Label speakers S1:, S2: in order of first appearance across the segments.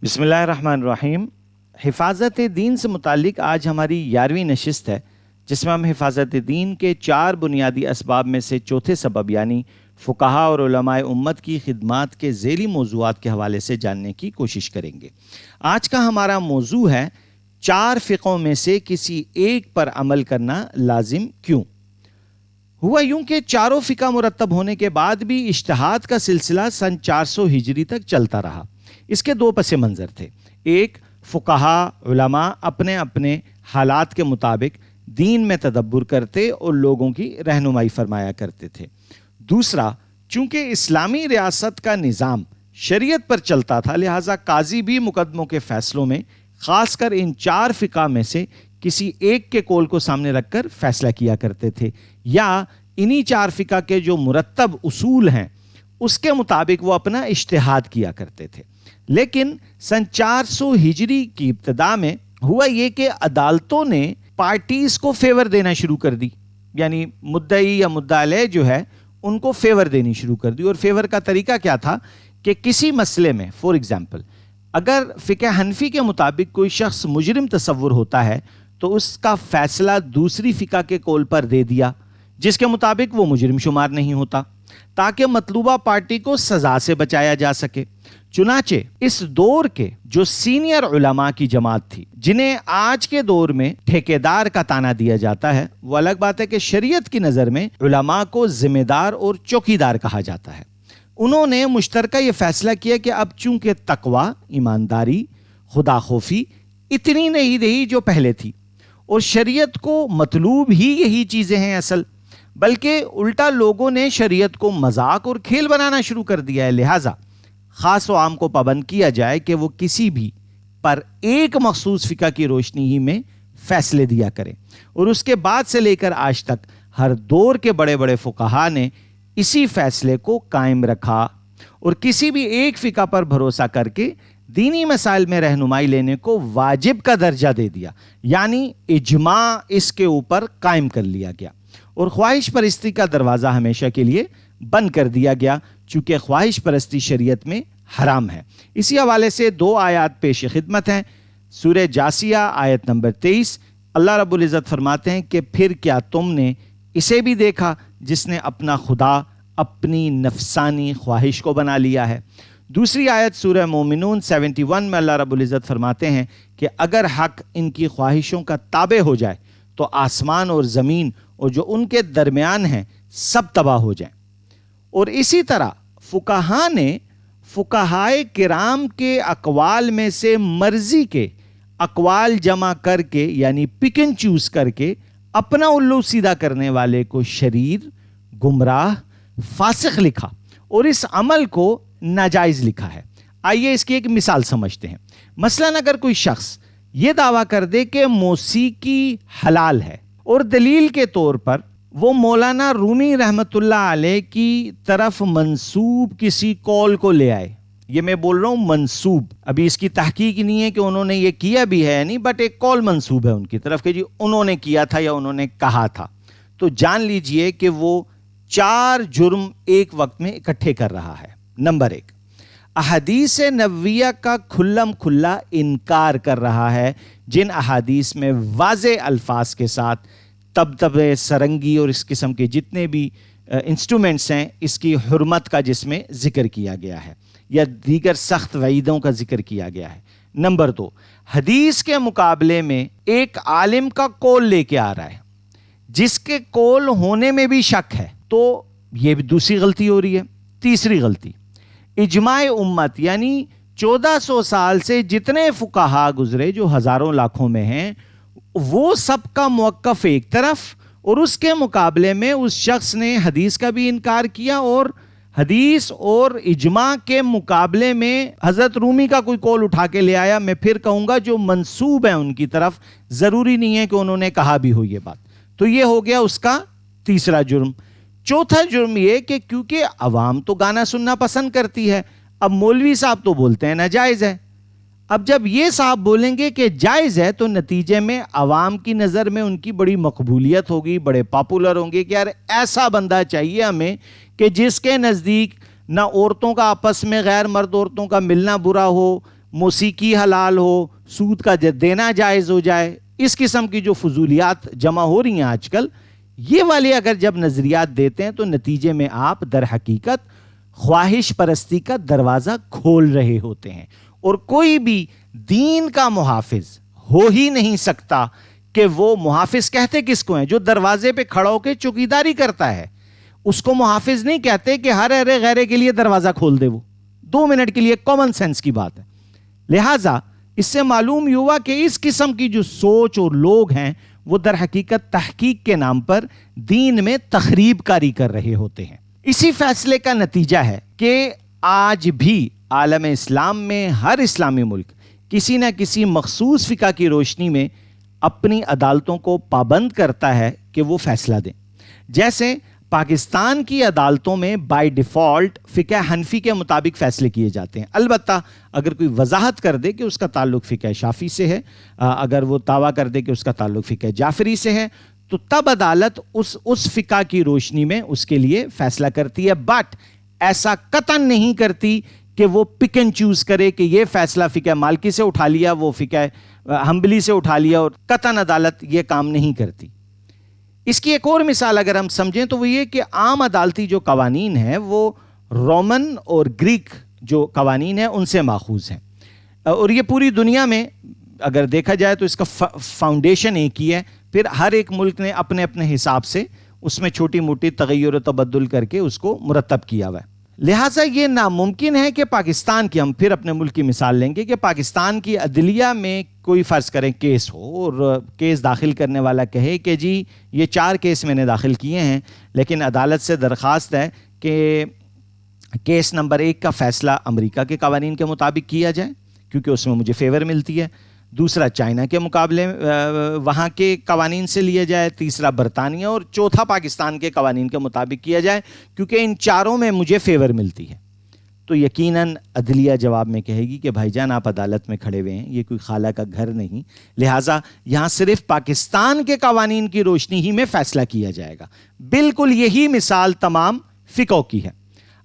S1: بسم اللہ الرحمن الرحیم۔ حفاظت دین سے متعلق آج ہماری 11ویں نشست ہے، جس میں ہم حفاظت دین کے 4 بنیادی اسباب میں سے چوتھے سبب یعنی فقہا اور علماء امت کی خدمات کے ذیلی موضوعات کے حوالے سے جاننے کی کوشش کریں گے۔ آج کا ہمارا موضوع ہے 4 فقہوں میں سے کسی ایک پر عمل کرنا لازم کیوں؟ ہوا یوں کہ چاروں فقہ مرتب ہونے کے بعد بھی اجتہاد کا سلسلہ سن 400 ہجری تک چلتا رہا۔ اس کے 2 پس منظر تھے۔ ایک، فقہا علماء اپنے اپنے حالات کے مطابق دین میں تدبر کرتے اور لوگوں کی رہنمائی فرمایا کرتے تھے۔ دوسرا، چونکہ اسلامی ریاست کا نظام شریعت پر چلتا تھا، لہٰذا قاضی بھی مقدموں کے فیصلوں میں خاص کر ان 4 فقہ میں سے کسی ایک کے قول کو سامنے رکھ کر فیصلہ کیا کرتے تھے، یا انہی 4 فقہ کے جو مرتب اصول ہیں اس کے مطابق وہ اپنا اجتہاد کیا کرتے تھے۔ لیکن سن 400 ہجری کی ابتدا میں ہوا یہ کہ عدالتوں نے پارٹیز کو فیور دینا شروع کر دی، یعنی مدعی یا مدعا علیہ جو ہے ان کو فیور دینی شروع کر دی۔ اور فیور کا طریقہ کیا تھا کہ کسی مسئلے میں فور ایگزامپل اگر فقہ حنفی کے مطابق کوئی شخص مجرم تصور ہوتا ہے تو اس کا فیصلہ دوسری فقہ کے قول پر دے دیا جس کے مطابق وہ مجرم شمار نہیں ہوتا، تاکہ مطلوبہ پارٹی کو سزا سے بچایا جا سکے۔ چنانچہ اس دور کے جو سینئر علماء کی جماعت تھی، جنہیں آج کے دور میں ٹھیکیدار کا طعنہ دیا جاتا ہے، وہ الگ بات ہے کہ شریعت کی نظر میں علماء کو ذمہ دار اور چوکیدار کہا جاتا ہے، انہوں نے مشترکہ یہ فیصلہ کیا کہ اب چونکہ تقوی، ایمانداری، خدا خوفی اتنی نہیں رہی جو پہلے تھی، اور شریعت کو مطلوب ہی یہی چیزیں ہیں اصل، بلکہ الٹا لوگوں نے شریعت کو مذاق اور کھیل بنانا شروع کر دیا ہے، لہٰذا خاص و عام کو پابند کیا جائے کہ وہ کسی بھی پر ایک مخصوص فقہ کی روشنی ہی میں فیصلے دیا کریں۔ اور اس کے بعد سے لے کر آج تک ہر دور کے بڑے بڑے فقہا نے اسی فیصلے کو قائم رکھا اور کسی بھی ایک فقہ پر بھروسہ کر کے دینی مسائل میں رہنمائی لینے کو واجب کا درجہ دے دیا، یعنی اجماع اس کے اوپر قائم کر لیا گیا، اور خواہش پرستی کا دروازہ ہمیشہ کے لیے بند کر دیا گیا، چونکہ خواہش پرستی شریعت میں حرام ہے۔ اسی حوالے سے 2 آیات پیش خدمت ہیں۔ سورہ جاسیہ آیت نمبر 23، اللہ رب العزت فرماتے ہیں کہ پھر کیا تم نے اسے بھی دیکھا جس نے اپنا خدا اپنی نفسانی خواہش کو بنا لیا ہے۔ دوسری آیت سورہ مومنون 71 میں اللہ رب العزت فرماتے ہیں کہ اگر حق ان کی خواہشوں کا تابع ہو جائے تو آسمان اور زمین اور جو ان کے درمیان ہیں سب تباہ ہو جائیں۔ اور اسی طرح فقہا نے فقہائے کرام کے اقوال میں سے مرضی کے اقوال جمع کر کے، یعنی پک اینڈ چوز کر کے اپنا الو سیدھا کرنے والے کو شریر، گمراہ، فاسق لکھا اور اس عمل کو ناجائز لکھا ہے۔ آئیے اس کی ایک مثال سمجھتے ہیں۔ مثلاً اگر کوئی شخص یہ دعویٰ کر دے کہ موسیقی حلال ہے اور دلیل کے طور پر وہ مولانا رومی رحمۃ اللہ علیہ کی طرف منسوب کسی قول کو لے آئے، یہ میں بول رہا ہوں منسوب، ابھی اس کی تحقیق نہیں ہے کہ انہوں نے یہ کیا بھی ہے نہیں، بٹ ایک قول منسوب ہے ان کی طرف کہ جی انہوں نے کیا تھا یا انہوں نے کہا تھا، تو جان لیجئے کہ وہ 4 جرم ایک وقت میں اکٹھے کر رہا ہے۔ نمبر 1، احادیث نبویہ کا کھلم کھلا انکار کر رہا ہے، جن احادیث میں واضح الفاظ کے ساتھ طبطبے، سرنگی اور اس قسم کے جتنے بھی انسٹرومنٹس ہیں اس کی حرمت کا جس میں ذکر کیا گیا ہے یا دیگر سخت وعیدوں کا ذکر کیا گیا ہے۔ نمبر 2، حدیث کے مقابلے میں ایک عالم کا قول لے کے آ رہا ہے جس کے قول ہونے میں بھی شک ہے، تو یہ بھی دوسری غلطی ہو رہی ہے۔ تیسری غلطی، اجماع امت یعنی 1400 سال سے جتنے فقہا گزرے جو ہزاروں لاکھوں میں ہیں، وہ سب کا موقف ایک طرف، اور اس کے مقابلے میں اس شخص نے حدیث کا بھی انکار کیا، اور حدیث اور اجماع کے مقابلے میں حضرت رومی کا کوئی قول اٹھا کے لے آیا، میں پھر کہوں گا جو منسوب ہے ان کی طرف، ضروری نہیں ہے کہ انہوں نے کہا بھی ہو یہ بات، تو یہ ہو گیا اس کا تیسرا جرم۔ چوتھا جرم یہ کہ کیونکہ عوام تو گانا سننا پسند کرتی ہے، اب مولوی صاحب تو بولتے ہیں ناجائز ہے، اب جب یہ صاحب بولیں گے کہ جائز ہے تو نتیجے میں عوام کی نظر میں ان کی بڑی مقبولیت ہوگی، بڑے پاپولر ہوں گے کہ یار ایسا بندہ چاہیے ہمیں کہ جس کے نزدیک نہ عورتوں کا آپس میں غیر مرد عورتوں کا ملنا برا ہو، موسیقی حلال ہو، سود کا دینا جائز ہو جائے، اس قسم کی جو فضولیات جمع ہو رہی ہیں آج کل، یہ والے اگر جب نظریات دیتے ہیں تو نتیجے میں آپ در حقیقت خواہش پرستی کا دروازہ کھول رہے ہوتے ہیں. اور کوئی بھی دین کا محافظ ہو ہی نہیں سکتا کہ وہ محافظ کہتے کس کو ہیں؟ جو دروازے پہ کھڑا ہو کے چوکیداری کرتا ہے. اس کو محافظ نہیں کہتے کہ ہر ارے غیرے کے لیے دروازہ کھول دے. وہ 2 منٹ کے لیے کامن سینس کی بات ہے. لہٰذا اس سے معلوم یہ ہوا کہ اس قسم کی جو سوچ اور لوگ ہیں وہ در حقیقت تحقیق کے نام پر دین میں تخریب کاری کر رہے ہوتے ہیں. اسی فیصلے کا نتیجہ ہے کہ آج بھی عالم اسلام میں ہر اسلامی ملک کسی نہ کسی مخصوص فقہ کی روشنی میں اپنی عدالتوں کو پابند کرتا ہے کہ وہ فیصلہ دیں. جیسے پاکستان کی عدالتوں میں بائی ڈیفالٹ فقہ حنفی کے مطابق فیصلے کیے جاتے ہیں. البتہ اگر کوئی وضاحت کر دے کہ اس کا تعلق فقہ شافعی سے ہے، اگر وہ دعویٰ کر دے کہ اس کا تعلق فقہ جعفری سے ہے، تو تب عدالت اس فقہ کی روشنی میں اس کے لیے فیصلہ کرتی ہے. بٹ ایسا قطعاً نہیں کرتی کہ وہ پک اینڈ چوز کرے کہ یہ فیصلہ فقہ مالکی سے اٹھا لیا، وہ فقہ حنبلی سے اٹھا لیا، اور قطعاً عدالت یہ کام نہیں کرتی. اس کی ایک اور مثال اگر ہم سمجھیں تو وہ یہ کہ عام عدالتی جو قوانین ہیں وہ رومن اور گریک جو قوانین ہیں ان سے ماخوذ ہیں. اور یہ پوری دنیا میں اگر دیکھا جائے تو اس کا فاؤنڈیشن ایک ہی ہے. پھر ہر ایک ملک نے اپنے اپنے حساب سے اس میں چھوٹی موٹی تغیر و تبدل کر کے اس کو مرتب کیا ہوا ہے. لہٰذا یہ ناممکن ہے کہ پاکستان کی، ہم پھر اپنے ملک کی مثال لیں گے، کہ پاکستان کی عدلیہ میں کوئی فرض کریں کیس ہو اور کیس داخل کرنے والا کہے کہ جی یہ 4 کیس میں نے داخل کیے ہیں، لیکن عدالت سے درخواست ہے کہ کیس نمبر 1 کا فیصلہ امریکہ کے قوانین کے مطابق کیا جائے کیونکہ اس میں مجھے فیور ملتی ہے، دوسرا چائنا کے مقابلے وہاں کے قوانین سے لیا جائے، تیسرا برطانیہ، اور چوتھا پاکستان کے قوانین کے مطابق کیا جائے کیونکہ ان 4 میں مجھے فیور ملتی ہے. تو یقیناً عدلیہ جواب میں کہے گی کہ بھائی جان آپ عدالت میں کھڑے ہوئے ہیں، یہ کوئی خالہ کا گھر نہیں، لہٰذا یہاں صرف پاکستان کے قوانین کی روشنی ہی میں فیصلہ کیا جائے گا. بالکل یہی مثال تمام فقہ کی ہے.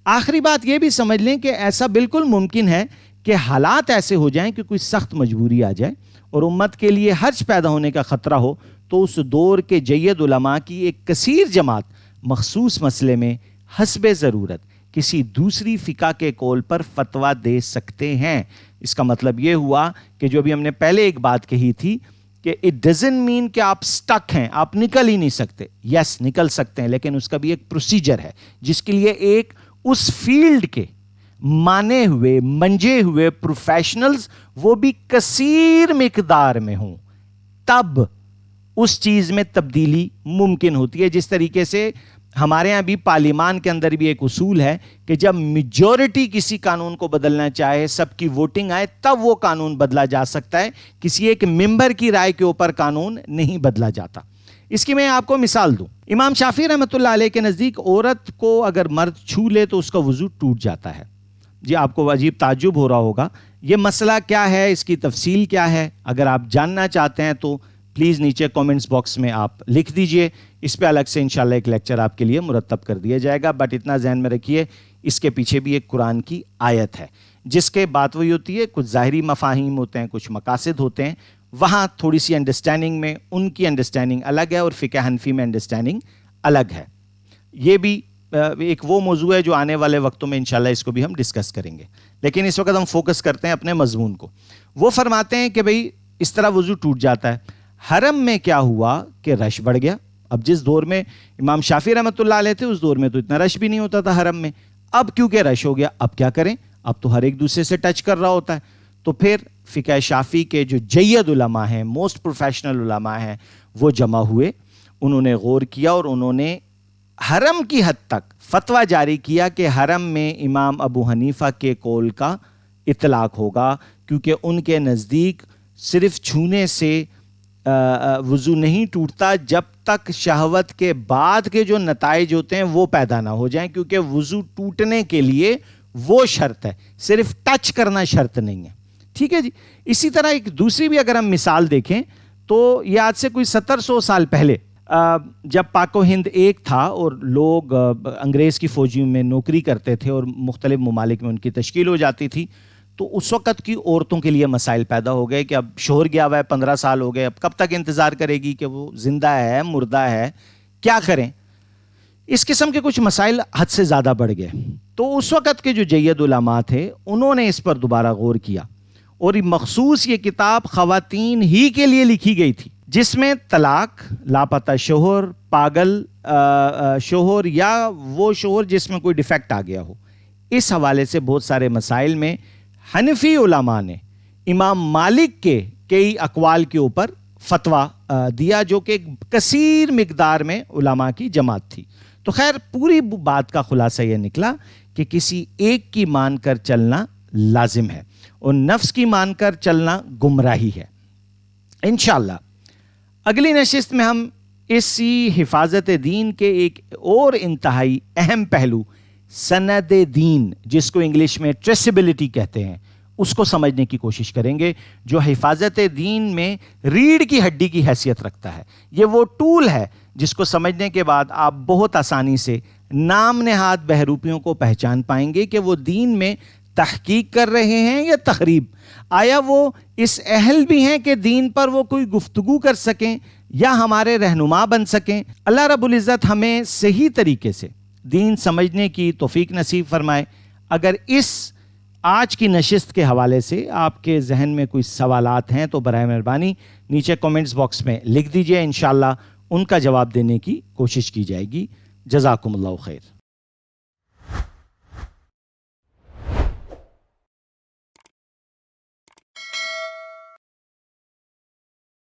S1: آخری بات یہ بھی سمجھ لیں کہ ایسا بالکل ممکن ہے کہ حالات ایسے ہو جائیں کہ کوئی سخت مجبوری آ جائے اور امت کے لیے حرج پیدا ہونے کا خطرہ ہو، تو اس دور کے جید علماء کی ایک کثیر جماعت مخصوص مسئلے میں حسب ضرورت کسی دوسری فقہ کے قول پر فتویٰ دے سکتے ہیں. اس کا مطلب یہ ہوا کہ جو بھی ہم نے پہلے ایک بات کہی تھی کہ اٹ ڈزنٹ مین کہ آپ سٹک ہیں، آپ نکل ہی نہیں سکتے. یس نکل سکتے ہیں، لیکن اس کا بھی ایک پروسیجر ہے جس کے لیے ایک اس فیلڈ کے مانے ہوئے منجے ہوئے پروفیشنلز وہ بھی کثیر مقدار میں ہوں، تب اس چیز میں تبدیلی ممکن ہوتی ہے. جس طریقے سے ہمارے ہاں بھی پارلیمان کے اندر بھی ایک اصول ہے کہ جب میجورٹی کسی قانون کو بدلنا چاہے، سب کی ووٹنگ آئے، تب وہ قانون بدلا جا سکتا ہے، کسی ایک ممبر کی رائے کے اوپر قانون نہیں بدلا جاتا. اس کی میں آپ کو مثال دوں. امام شافعی رحمۃ اللہ علیہ کے نزدیک عورت کو اگر مرد چھو لے تو اس کا وضو ٹوٹ جاتا ہے. جی آپ کو عجیب تعجب ہو رہا ہوگا، یہ مسئلہ کیا ہے، اس کی تفصیل کیا ہے؟ اگر آپ جاننا چاہتے ہیں تو پلیز نیچے کومنٹس باکس میں آپ لکھ دیجئے، اس پہ الگ سے انشاءاللہ ایک لیکچر آپ کے لیے مرتب کر دیا جائے گا. بٹ اتنا ذہن میں رکھیے اس کے پیچھے بھی ایک قرآن کی آیت ہے جس کے بات وہی ہوتی ہے، کچھ ظاہری مفاہیم ہوتے ہیں، کچھ مقاصد ہوتے ہیں، وہاں تھوڑی سی انڈرسٹینڈنگ میں ان کی انڈرسٹینڈنگ الگ ہے اور فقہ حنفی میں انڈرسٹینڈنگ الگ ہے. یہ بھی ایک وہ موضوع ہے جو آنے والے وقتوں میں انشاءاللہ اس کو بھی ہم ڈسکس کریں گے، لیکن اس وقت ہم فوکس کرتے ہیں اپنے مضمون کو. وہ فرماتے ہیں کہ بھئی اس طرح وضو ٹوٹ جاتا ہے. حرم میں کیا ہوا کہ رش بڑھ گیا. اب جس دور میں امام شافعی رحمۃ اللہ علیہ تھے اس دور میں تو اتنا رش بھی نہیں ہوتا تھا حرم میں. اب کیونکہ رش ہو گیا، اب کیا کریں؟ اب تو ہر ایک دوسرے سے ٹچ کر رہا ہوتا ہے. تو پھر فقہ شافعی کے جو جید علماء ہیں، موسٹ پروفیشنل علماء ہیں، وہ جمع ہوئے، انہوں نے غور کیا اور انہوں نے حرم کی حد تک فتویٰ جاری کیا کہ حرم میں امام ابو حنیفہ کے قول کا اطلاق ہوگا، کیونکہ ان کے نزدیک صرف چھونے سے وضو نہیں ٹوٹتا جب تک شہوت کے بعد کے جو نتائج ہوتے ہیں وہ پیدا نہ ہو جائیں، کیونکہ وضو ٹوٹنے کے لیے وہ شرط ہے، صرف ٹچ کرنا شرط نہیں ہے. ٹھیک ہے جی. اسی طرح ایک دوسری بھی اگر ہم مثال دیکھیں تو یہ آج سے کوئی 700 سال پہلے جب پاک و ہند ایک تھا اور لوگ انگریز کی فوجیوں میں نوکری کرتے تھے اور مختلف ممالک میں ان کی تشکیل ہو جاتی تھی، تو اس وقت کی عورتوں کے لیے مسائل پیدا ہو گئے کہ اب شوہر گیا ہوا ہے 15 سال ہو گئے، اب کب تک انتظار کرے گی کہ وہ زندہ ہے مردہ ہے، کیا کریں؟ اس قسم کے کچھ مسائل حد سے زیادہ بڑھ گئے. تو اس وقت کے جو جید علماء تھے انہوں نے اس پر دوبارہ غور کیا، اور مخصوص یہ کتاب خواتین ہی کے لیے لکھی گئی تھی، جس میں طلاق، لاپتہ شوہر، پاگل شوہر یا وہ شوہر جس میں کوئی ڈیفیکٹ آ گیا ہو، اس حوالے سے بہت سارے مسائل میں حنفی علماء نے امام مالک کے کئی اقوال کے اوپر فتویٰ دیا، جو کہ ایک کثیر مقدار میں علماء کی جماعت تھی. تو خیر پوری بات کا خلاصہ یہ نکلا کہ کسی ایک کی مان کر چلنا لازم ہے اور نفس کی مان کر چلنا گمراہی ہے. انشاءاللہ اگلی نشست میں ہم اسی حفاظت دین کے ایک اور انتہائی اہم پہلو سند دین، جس کو انگلش میں ٹریسیبلٹی کہتے ہیں، اس کو سمجھنے کی کوشش کریں گے، جو حفاظت دین میں ریڑھ کی ہڈی کی حیثیت رکھتا ہے. یہ وہ ٹول ہے جس کو سمجھنے کے بعد آپ بہت آسانی سے نام نہاد بہروپیوں کو پہچان پائیں گے کہ وہ دین میں تحقیق کر رہے ہیں یا تخریب. آیا وہ اس اہل بھی ہیں کہ دین پر وہ کوئی گفتگو کر سکیں یا ہمارے رہنما بن سکیں؟ اللہ رب العزت ہمیں صحیح طریقے سے دین سمجھنے کی توفیق نصیب فرمائے. اگر اس آج کی نشست کے حوالے سے آپ کے ذہن میں کوئی سوالات ہیں تو برائے مہربانی نیچے کومنٹس باکس میں لکھ دیجئے، انشاءاللہ ان کا جواب دینے کی کوشش کی جائے گی. جزاکم اللہ خیر.